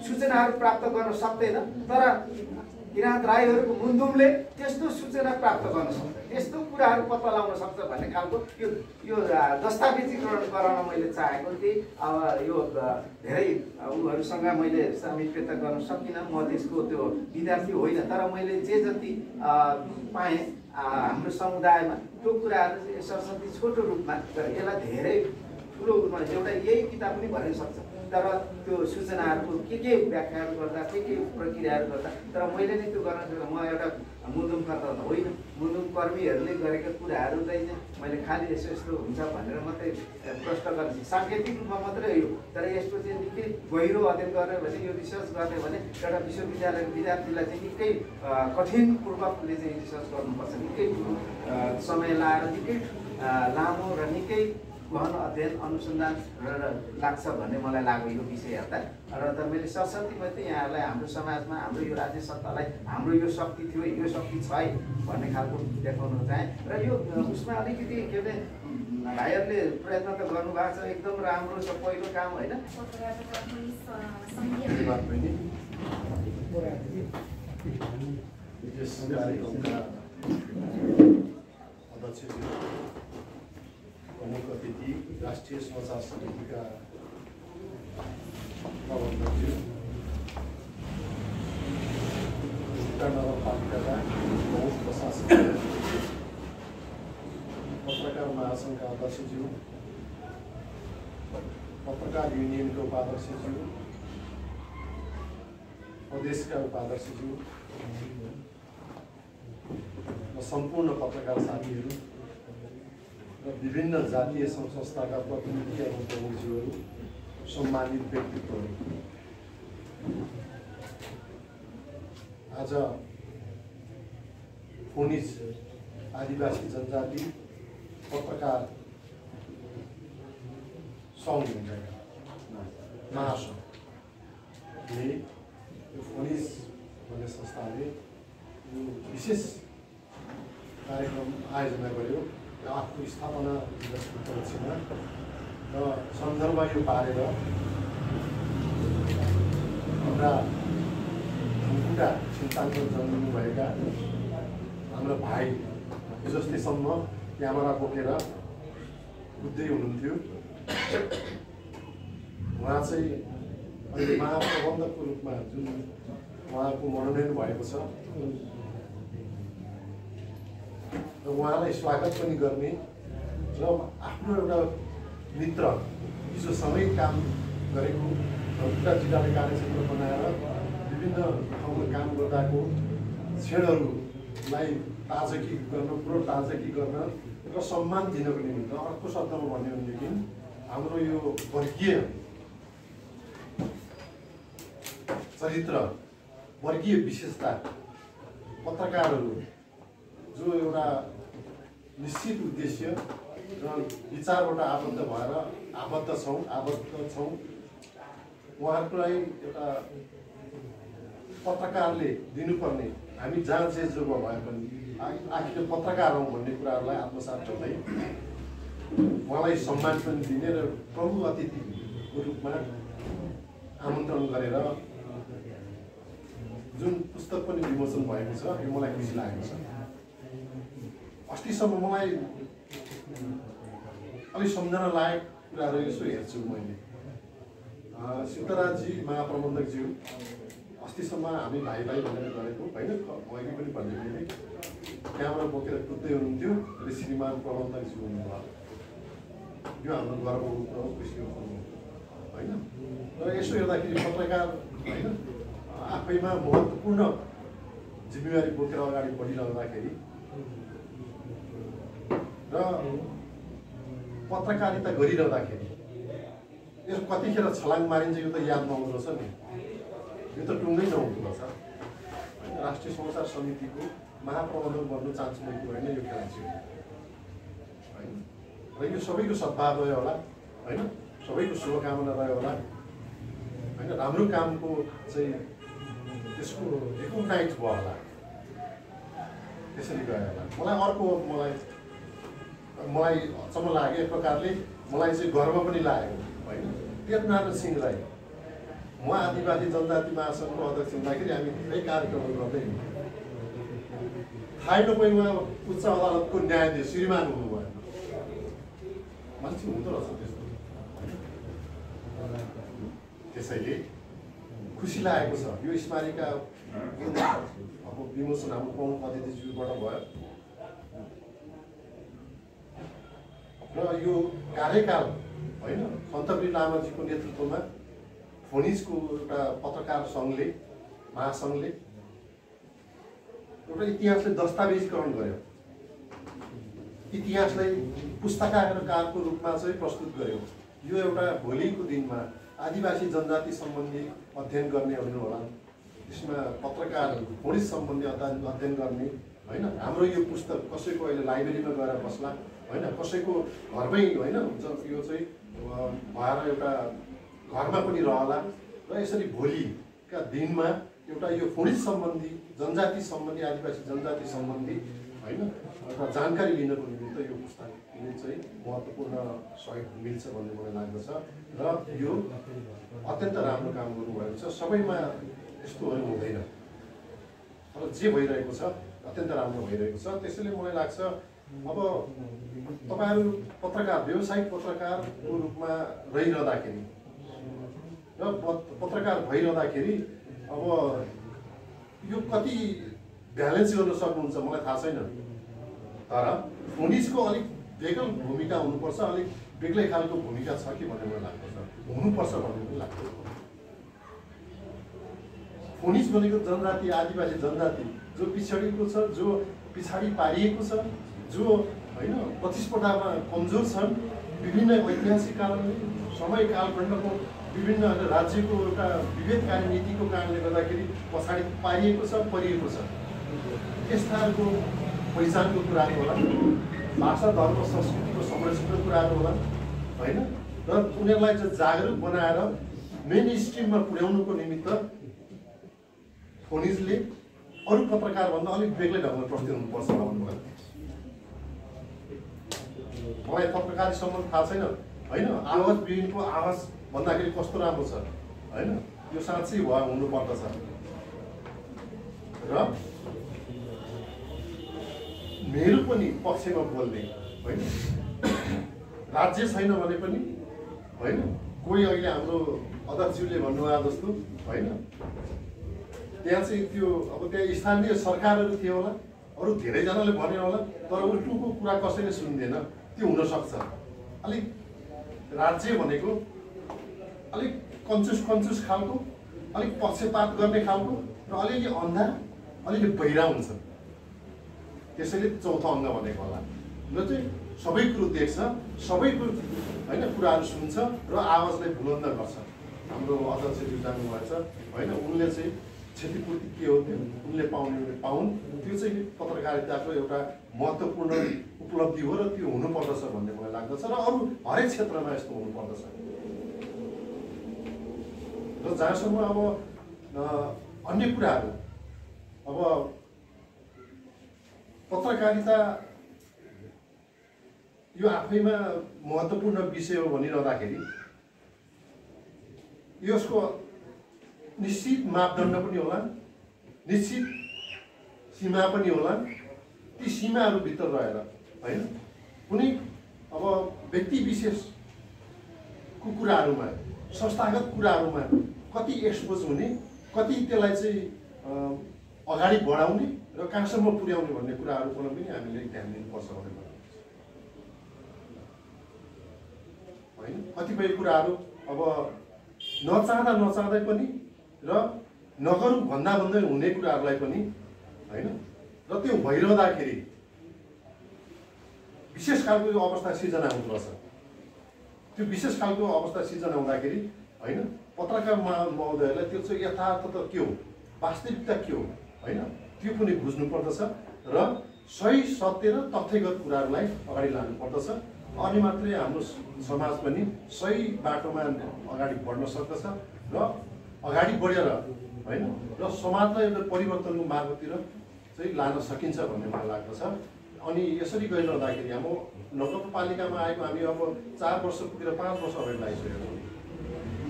सूचनाहरू प्राप्त गर्न सक्दैन। तर किराँत राईहरूको मुन्दुमले त्यस्तो सूचना प्राप्त गर्न सक्छ, त्यस्तो कुराहरू पत्ता लगाउन सक्छ भन्ने खालको यो दस्तावेजीकरण गराउन मैले चाहेको थिएँ। अब यो धेरै उनीहरूसँग मैले सामिप्यता गर्न सकिनँ। म त्यसको त्यो विद्यार्थी होइन, तर मैले जे जति पाएँ हाम्रो समुदायमा त्यो कुराहरू सरस्वती छोटो रूपमा यसलाई धेरै ठुलो रूपमा एउटा यही किताब पनि भन्न सक्छ। तर त्यो सूचनाहरूको के व्याख्याहरू गर्दा के प्रक्रियाहरू गर्दा तर मैले नै त्यो गर्न सक्दिनँ। म एउटा मुन्दुमकर्ता त होइन, मुन्दुम कर्मीहरूले गरेका कुराहरूलाई चाहिँ मैले खालि यसो यस्तो हुन्छ भनेर मात्रै प्रश्न गर्छु। साङ्केतिक रूपमा मात्रै हो, तर यसको चाहिँ निकै गहिरो अध्ययन गर्ने भने यो रिसर्च गर्ने भने एउटा विश्वविद्यालयको विद्यार्थीलाई चाहिँ निकै कठिनपूर्वकले चाहिँ रिसर्च गर्नुपर्छ। निकै समय लाएर निकै लामो र निकै गहन अध्ययन अनुसन्धान लाग्छ भन्ने मलाई लाग्यो यो विषय हेर्दा। र त मैले सरस्वती मात्रै यहाँहरूलाई हाम्रो समाजमा हाम्रो यो राज्य सत्तालाई हाम्रो यो शक्ति थियो, यो शक्ति छ है भन्ने खालको देखाउन चाहेँ। र यो उसमा अलिकति के अरे भाइहरूले प्रयत्न त गर्नुभएको छ, एकदम राम्रो छ, पहिलो काम होइन। यस कार्यक्रमका अध्यक्षज्यू, प्रमुख अतिथि, राष्ट्रिय समाचार समितिका प्रबन्धकज्यू, नगरपालिकाका प्रमुख प्रशासक, पत्रकार महासङ्घका अध्यक्षज्यू, पत्रकार युनियनको उपाध्यक्षज्यू, प्रदेशका उपाध्यक्षज्यू र सम्पूर्ण पत्रकार साथीहरू र विभिन्न जातीय सङ्घ संस्थाका प्रतिनिधि एवं प्रमुखज्यूहरू, सम्मानित व्यक्तित्वहरू, आज फोनिज आदिवासी जनजाति पत्रकार सङ्घ महासङ्घले फोनिज भन्ने संस्थाले विशेष कार्यक्रम आयोजना गर्यो आफ्नो स्थापना दिवसको उपलक्ष्यमा र सन्दर्भ यो पारेर हाम्रा धनकुटा छिन्ताङमा जन्मिनुभएका हाम्रा भाइ जस्तैसम्म क्यामेरा बोकेर कुद्दै हुनुहुन्थ्यो। उहाँ चाहिँ अहिले महाप्रबन्धकको रूपमा जुन उहाँको मनोनयन भएको छ र उहाँलाई स्वागत पनि गर्ने र आफ्नो एउटा मित्र हिजो सँगै काम गरेको धनकुटा जिल्लाले कार्यक्षेत्र बनाएर विभिन्न ठाउँमा काम गर्दाको क्षणहरूलाई ताजगी गर्न, पुरो ताजगी गर्न र सम्मान दिनको निमित्त अर्को शब्दमा भन्यो भनेदेखि हाम्रो यो वर्गीय चरित्र, वर्गीय विशेषता पत्रकारहरू जो एउटा निश्चित उद्देश्य र विचारबाट आबद्ध छौँ उहाँहरूलाई एउटा पत्रकारले दिनुपर्ने, हामी जहाँ जे जोग भए पनि आखिर पत्रकार हौँ भन्ने कुराहरूलाई आत्मसात गर्दै उहाँलाई सम्मान पनि दिने र प्रमुख अतिथिको रूपमा आमन्त्रण गरेर जुन पुस्तक पनि विमोचन भएको छ यो मलाई खुसी लागेको छ। अस्तिसम्म मलाई अलिक सम्झना लायक कुराहरू यसो हेर्छु मैले। सिद्धराजजी महाप्रबन्धकज्यू अस्तिसम्म हामी भाइ भाइ भनेर गरेको होइन, मैले पनि भन्ने मैले क्यामेरा बोकेर कुद्दै हुनुहुन्थ्यो र श्रीमान प्रबन्धकज्यू हुनुभयो। यो हाम्रो गर्वको कुरा हो, खुसीको कुरो होइन। र यसो हेर्दाखेरि पत्रकार होइन आफैमा महत्त्वपूर्ण जिम्मेवारी बोकेर अगाडि बढिरहँदाखेरि र पत्रकारिता गरिरहँदाखेरि यसो कतिखेर छलाङ मारिन्छ यो त याद नहुँदो रहेछ नि, यो त टुङ्गै नहुँदो रहेछ होइन। राष्ट्रिय समाचार समितिको महाप्रबन्धक बन्नु चाहन्छु मैले होइन, यो खेलान्छु होइन। र यो सबैको सद्भाव रह्यो होला होइन, सबैको शुभकामना रह्यो होला होइन, राम्रो कामको चाहिँ त्यसको रिकगनाइज भयो होला, त्यसरी गयो होला। मलाई अर्को मलाई अचम्म लाग्यो, एक प्रकारले मलाई चाहिँ गर्व पनि लागेको होइन। पेदनारायण सिंह राई म आदिवासी जनजाति महासङ्घको अध्यक्ष हुँदाखेरि हामी धेरै कार्यक्रमहरू गर्दै हिँड्यौँ। थाहै नपाइ उहाँ उच्च अदालतको न्यायाधीश श्रीमान हुनुभयो। मान्छे हुँदो रहेछ त्यस्तो। त्यसैले खुसी लागेको छ यो स्मारिका अब विमोचन हाम्रो प्रमुख अतिथिज्यूबाट भयो र यो कार्यकाल होइन खन्तबीर लामाजीको नेतृत्वमा फोनिजको एउटा पत्रकार सङ्घले महासङ्घले एउटा इतिहासलाई दस्तावेजीकरण गर्यो, इतिहासलाई पुस्तकाकारको रूपमा चाहिँ प्रस्तुत गर्यो। यो एउटा भोलिको दिनमा आदिवासी जनजाति सम्बन्धी अध्ययन गर्ने हुनुहोला, त्यसमा पत्रकारहरू फोनिज सम्बन्धी अध्ययन गर्ने होइन। हाम्रो यो पुस्तक कसैको अहिले लाइब्रेरीमा गएर बस्ला होइन, कसैको घरमै होइन यो चाहिँ भएर एउटा घरमा पनि रहला र यसरी भोलिका दिनमा एउटा यो फोनिज सम्बन्धी, जनजाति सम्बन्धी, आदिवासी जनजाति सम्बन्धी होइन एउटा जानकारी लिनको निमित्त यो पुस्तकले चाहिँ महत्त्वपूर्ण सहयोग मिल्छ भन्ने मलाई लाग्दछ। र यो अत्यन्त राम्रो काम गर्नुभएको छ। सबैमा त्यस्तोहरू हुँदैन। तर जे भइरहेको छ अत्यन्त राम्रो भइरहेको छ। त्यसैले मलाई लाग्छ अब तपाईँहरू पत्रकार व्यावसायिक पत्रकारको रूपमा रहिरहँदाखेरि र पत्रकार भइरहँदाखेरि अब यो कति ब्यालेन्स गर्न सक्नुहुन्छ मलाई थाहा छैन। तर पुलिसको अलिक बेग्लै भूमिका हुनुपर्छ, अलिक बेग्लै खालको भूमिका छ कि भन्ने मलाई लाग्दछ, हुनुपर्छ भन्ने पनि लाग्छ। पुलिस भनेको जनजाति, आदिवासी जनजाति जो पिछडिएको छ, जो पछाडि पारिएको छ, जो होइन प्रतिस्पर्धामा कमजोर छन्, विभिन्न ऐतिहासिक कारणले समय कालखण्डको विभिन्न राज्यको एउटा विभेदकारी नीतिको कारणले गर्दाखेरि पछाडि पारिएको छ, परिएको छ। यस्ताहरूको पहिचानको कुराहरू होला, भाषा धर्म संस्कृतिको संरक्षणको कुराहरू होला होइन, र उनीहरूलाई चाहिँ जागरुक बनाएर मेन स्ट्रिममा पुर्याउनुको निमित्त पुलिसले अरू पत्रकारभन्दा अलिक बेग्लै ढङ्गले प्रस्तुत हुनुपर्छ भन्नु मलाई पत्रकारी सम्बन्ध थाहा छैन होइन। आवाज विहीनको आवाज भन्दाखेरि कस्तो राम्रो छ होइन, यो साँच्चै हुनुपर्दछ। र मेरो पनि पक्षमा बोल्ने होइन, राज्य छैन भने पनि होइन, कोही अहिले हाम्रो अध्यक्षज्यूले भन्नुभयो जस्तो होइन, त्यहाँ चाहिँ त्यो अब त्यहाँ स्थानीय सरकारहरू थियो होला, अरू धेरैजनाले भन्यो होला, तर उल्टुको कुरा कसैले सुन्दैन। त्यो हुनसक्छ। अलिक राज्य भनेको अलिक कन्जुस खालको, अलिक पक्षपात गर्ने खालको र अलिअलि अन्धा, अलिअलि बहिरा हुन्छ। त्यसैले चौथो अङ्ग भनेको होला, जो चाहिँ सबै कुरो देख्छ, सबैको होइन कुराहरू सुन्छ र आवाजलाई बुलन्द गर्छ। हाम्रो अध्यक्षज्यू जानुभएछ होइन, उनले चाहिँ क्षतिपूर्ति के हो त्यो उनले पाउन्, त्यो चाहिँ पत्रकारिताको एउटा महत्त्वपूर्ण उपलब्धि हो र त्यो हुनुपर्दछ भन्ने मलाई लाग्दछ। र अरू हरेक क्षेत्रमा यस्तो हुनुपर्दछ। र जहाँसम्म अब अन्य कुराहरू, अब पत्रकारिता यो आफैमा महत्त्वपूर्ण विषय हो भनिरहँदाखेरि यसको निश्चित मापदण्ड पनि होला, निश्चित सीमा पनि होला। ती सीमाहरूभित्र रहेर होइन कुनै अब व्यक्ति विशेषको कुराहरूमा, संस्थागत कुराहरूमा कति एक्सपोज हुने, कति त्यसलाई चाहिँ अगाडि बढाउने र कहाँसम्म पुर्याउने भन्ने कुराहरूबाट पनि हामीले ध्यान दिनुपर्छ भन्ने होइन। कतिपय कुराहरू अब नचाहँदै पनि र नगरौँ भन्दै हुने कुराहरूलाई पनि होइन, र त्यो भइरहँदाखेरि विशेष खालको यो अवस्था सिर्जना हुनुपर्छ। त्यो विशेष खालको अवस्था सिर्जना हुँदाखेरि होइन, पत्रकार महोदयलाई त्यो चाहिँ यथार्थ त के हो, वास्तविकता के हो होइन, त्यो पनि बुझ्नुपर्दछ र सही सत्य र तथ्यगत कुराहरूलाई अगाडि लानुपर्दछ। अनि मात्रै हाम्रो समाज पनि सही बाटोमा अगाडि बढ्न सक्दछ र अगाडि बढेर होइन र समाजलाई एउटा परिवर्तनको मार्गतिर चाहिँ लान सकिन्छ भन्ने मलाई लाग्दछ। अनि यसरी गइरहँदाखेरि हाम्रो नगरपालिकामा आएको हामी अब 4 वर्ष पुगेर 5 वर्ष अगाडि लागिसकेको छौँ।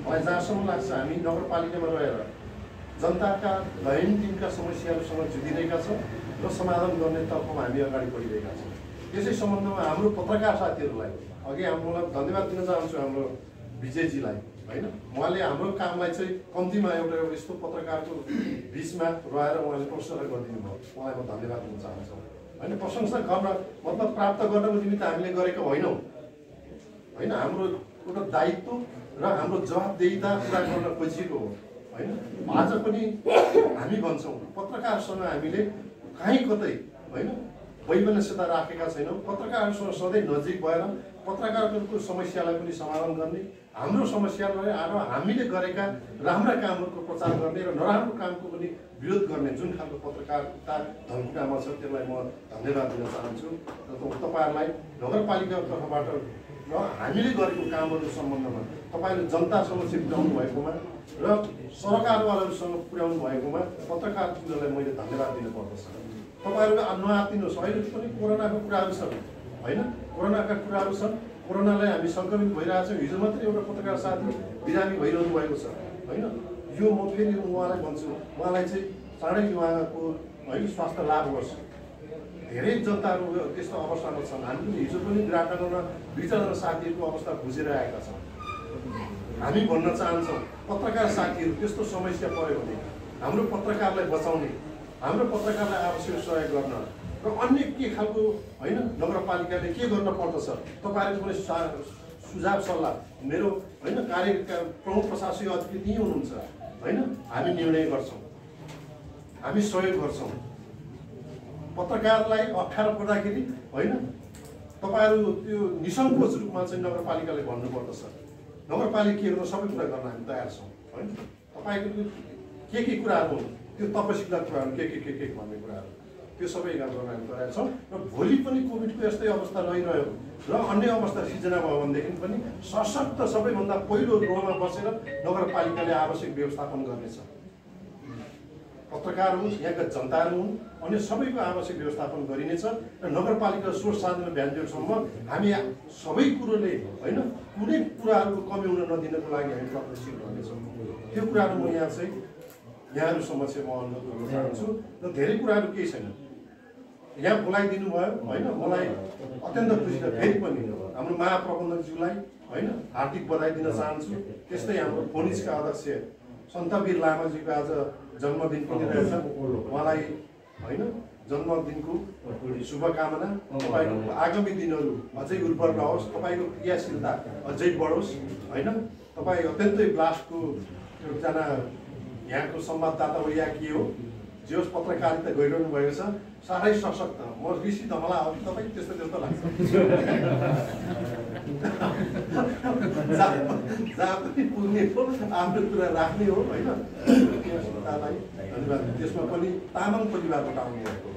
मलाई जहाँसम्म लाग्छ हामी नगरपालिकामा रहेर जनताका दैनन्दिनका समस्याहरूसँग जुधिरहेका छौँ र समाधान गर्ने तर्फमा हामी अगाडि बढिरहेका छौँ। त्यसै सम्बन्धमा हाम्रो पत्रकार साथीहरूलाई अघि मलाई धन्यवाद दिन चाहन्छु, हाम्रो विजयजीलाई होइन, उहाँले हाम्रो कामलाई चाहिँ कम्तीमा एउटा यस्तो पत्रकारको बिचमा रहेर उहाँले प्रशंसा गरिदिनु भयो, उहाँलाई म धन्यवाद दिन चाहन्छु होइन। प्रशंसा गर्न मतलब प्राप्त गर्नको निमित्त हामीले गरेको होइनौँ होइन, हाम्रो एउटा दायित्व र हाम्रो जवाबदेहिता पुरा गर्न खोजिएको हो होइन। आज पनि हामी भन्छौँ पत्रकारसँग हामीले कहीँ कतै होइन वैमनस्यता राखेका छैनौँ। पत्रकारहरूसँग सधैँ नजिक भएर पत्रकारहरूको समस्यालाई पनि समाधान गर्ने, हाम्रो समस्यालाई हामीले गरेका राम्रा कामहरूको प्रचार गर्ने र नराम्रो कामको पनि विरोध गर्ने जुन खालको पत्रकारिता धनकुटामा छ त्यसलाई म धन्यवाद दिन चाहन्छु। र तपाईँहरूलाई नगरपालिकाको तर्फबाट र हामीले गरेको कामहरू सम्बन्धमा तपाईँले जनता समक्ष पुर्याउनु भएकोमा र सरकारवालाहरूसँग पुर्याउनु भएकोमा पत्रकारहरूलाई मैले धन्यवाद दिनुपर्दछ। तपाईँहरू नआत्तिनुहोस्, अहिले पनि कोरोनाको कुराहरू छन् होइन, कोरोनाका कुराहरू छन्, कोरोनालाई हामी सङ्क्रमित भइरहेछौँ। हिजो मात्रै एउटा पत्रकार साथी बिरामी भइरहनु भएको छ होइन, यो म फेरि उहाँलाई भन्छु, उहाँलाई चाहिँ चाँडै उहाँको है स्वास्थ्य लाभ होस्। धेरै जनताहरू त्यस्तो अवस्थामा छन्। हामी पनि हिजो पनि विराटनगरमा 2-4जना साथीहरूको अवस्था बुझेर आएका छौँ। हामी भन्न चाहन्छौँ पत्रकार साथीहरू त्यस्तो समस्या पऱ्यो भने हाम्रो पत्रकारलाई बचाउने, हाम्रो पत्रकारलाई आवश्यक सहयोग गर्न र अन्य के खालको होइन नगरपालिकाले के गर्न पर्दछ तपाईँहरूको पनि सुझाव सल्लाह मेरो होइन प्रमुख प्रशासकीय अधिकारी त्यहीँ हुनुहुन्छ होइन। हामी निर्णय गर्छौँ, हामी सहयोग गर्छौँ। पत्रकारलाई अप्ठ्यारो पर्दाखेरि होइन तपाईँहरू त्यो निसङ्कोच रूपमा चाहिँ नगरपालिकाले भन्नुपर्दछ। नगरपालिका के गर्नु सबै कुरा गर्न हामी तयार छौँ होइन। तपाईँको के कुराहरू हुन् त्यो तपसिला कुराहरू के भन्ने कुराहरू त्यो सबै गर्न हामी तयार छौँ। र भोलि पनि कोभिडको यस्तै अवस्था रहिरह्यो र अन्य अवस्था सिर्जना भयो भनेदेखि पनि सशक्त सबैभन्दा पहिलो रोमा बसेर नगरपालिकाले आवश्यक व्यवस्थापन गर्नेछ। पत्रकार हुन्, यहाँका जनताहरू हुन्, अन्य सबैको आवश्यक व्यवस्थापन गरिनेछ र नगरपालिका स्रोत साधन भ्यान्जेलसम्म हामी सबै कुरोले होइन कुनै कुराहरूको कमी हुन नदिनको लागि हामी प्रयत्नशील रहनेछौँ। त्यो कुराहरू म यहाँ चाहिँ यहाँहरू समक्ष म अनुरोध गर्न चाहन्छु र धेरै कुराहरू केही छैन। यहाँ बोलाइदिनु भयो होइन, मलाई अत्यन्त खुसी छ। फेरि पनि हाम्रो महाप्रबन्धकज्यूलाई होइन हार्दिक बधाई दिन चाहन्छु। त्यस्तै हाम्रो फोनिसका अध्यक्ष सन्तवीर लामाजीको आज जन्मदिन पनि रहेछ। उहाँलाई होइन जन्मदिनको शुभकामना। तपाईँको आगामी दिनहरू अझै उर्वर रहोस्, तपाईँको क्रियाशीलता अझै बढोस् होइन। तपाईँ अत्यन्तै ब्लास्टको एकजना यहाँको संवाददाता हो या के हो जे होस् पत्रकारिता गरिरहनु भएको छ, साह्रै सशक्त। म ऋषि धमला हो कि तपाईँ त्यस्तो लाग्छ। जहाँ पनि पुग्ने हो आफ्नो कुरा राख्ने हो होइन। धन्यवाद। त्यसमा पनि तामाङ परिवारबाट आउनुभएको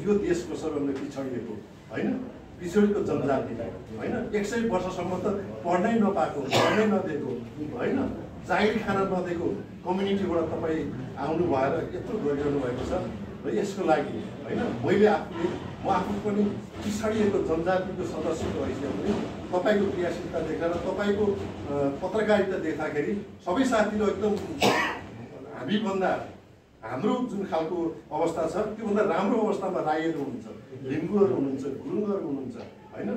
यो देशको सबैभन्दा पिछडिएको होइन, पिछडिको जनजाति होइन। 100 वर्षसम्म त पढ्नै नपाएको, पढ्नै नदिएको होइन, जागिर खान नदिएको कम्युनिटीबाट तपाईँ आउनु भएर यत्रो गरिरहनु भएको छ। र यसको लागि होइन म आफू पनि पिछडिएको जनजातिको सदस्यको हैसियतले तपाईँको क्रियाशीलता देखेर तपाईँको पत्रकारिता देख्दाखेरि सबै साथीहरू एकदम हामीभन्दा हाम्रो जुन खालको अवस्था छ त्योभन्दा राम्रो अवस्थामा राईहरू हुनुहुन्छ, लिम्बूहरू हुनुहुन्छ, गुरुङहरू हुनुहुन्छ होइन,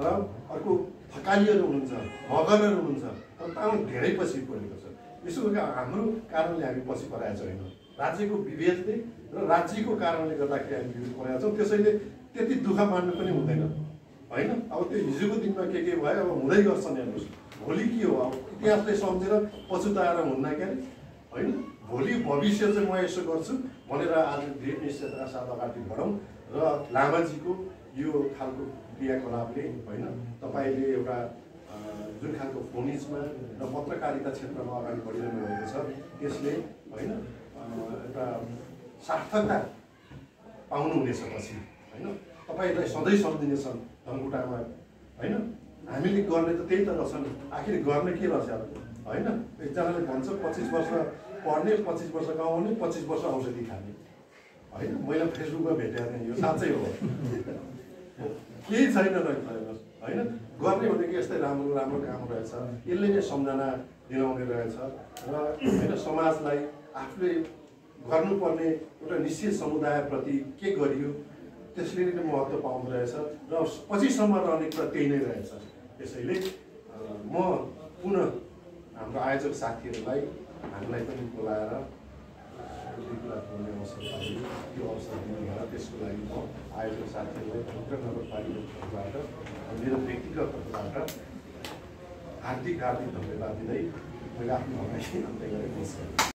र अर्को थकालीहरू हुनुहुन्छ, मगरहरू हुनुहुन्छ। तर तामाङ धेरै पछि परेको छ। यसो हाम्रो कारणले हामी पछि परेका छैनौँ, राज्यको विभेदले र राज्यको कारणले गर्दाखेरि हामी विभेद परेका छौँ। त्यसैले त्यति दुःख मान्नु पनि हुँदैन होइन। अब त्यो हिजोको दिनमा के भयो अब हुँदै गर्छन् हेर्नुहोस्। भोलि के हो अब इतिहासलाई सम्झेर पछुताएर हुन्न क्यारे होइन। भोलि भविष्य चाहिँ म यसो गर्छु भनेर आज दृढ निश्चयताका साथ अगाडि बढौँ र लामाजीको यो खालको क्रियाकलापले होइन तपाईँले एउटा जुन खालको फोनिजमा र पत्रकारिता क्षेत्रमा अगाडि बढिरहनु भएको छ त्यसले होइन एउटा सार्थकता पाउनुहुनेछ पछि होइन। तपाईँलाई सधैँ सम्झिनेछन् धनकुटामा होइन। हामीले गर्ने त त्यही त रहेछन्, आखिर गर्ने के रहेछ होइन। एकजनाले भन्छ 25 वर्ष पढ्ने, 25 वर्ष कमाउने, 25 वर्ष औषधि खाने होइन। मैले फेसबुकमा भेटेको थिएँ, यो साँच्चै हो। केही छैन रहेछ होइन। गर्ने भनेको यस्तै राम्रो राम्रो काम रहेछ, यसले नै सम्झना दिलाउने रहेछ र होइन समाजलाई आफूले गर्नुपर्ने एउटा निश्चित समुदायप्रति के गरियो त्यसले नै महत्त्व पाउँदो रहेछ र पछिसम्म रहने कुरा त्यही नै रहेछ। त्यसैले म पुनः हाम्रो आयोजक साथीहरूलाई हामीलाई पनि बोलाएर कुरा बोल्ने अवसर पाइयो, यो अवसर दिनुभएर त्यसको लागि म आयोजक साथीहरूलाई नगरपालिकाबाट मेरो व्यक्तिगत तर्फबाट हार्दिक धन्यवाद दिँदै मैले आफ्नो भनाइ अन्त्य गरेको छु।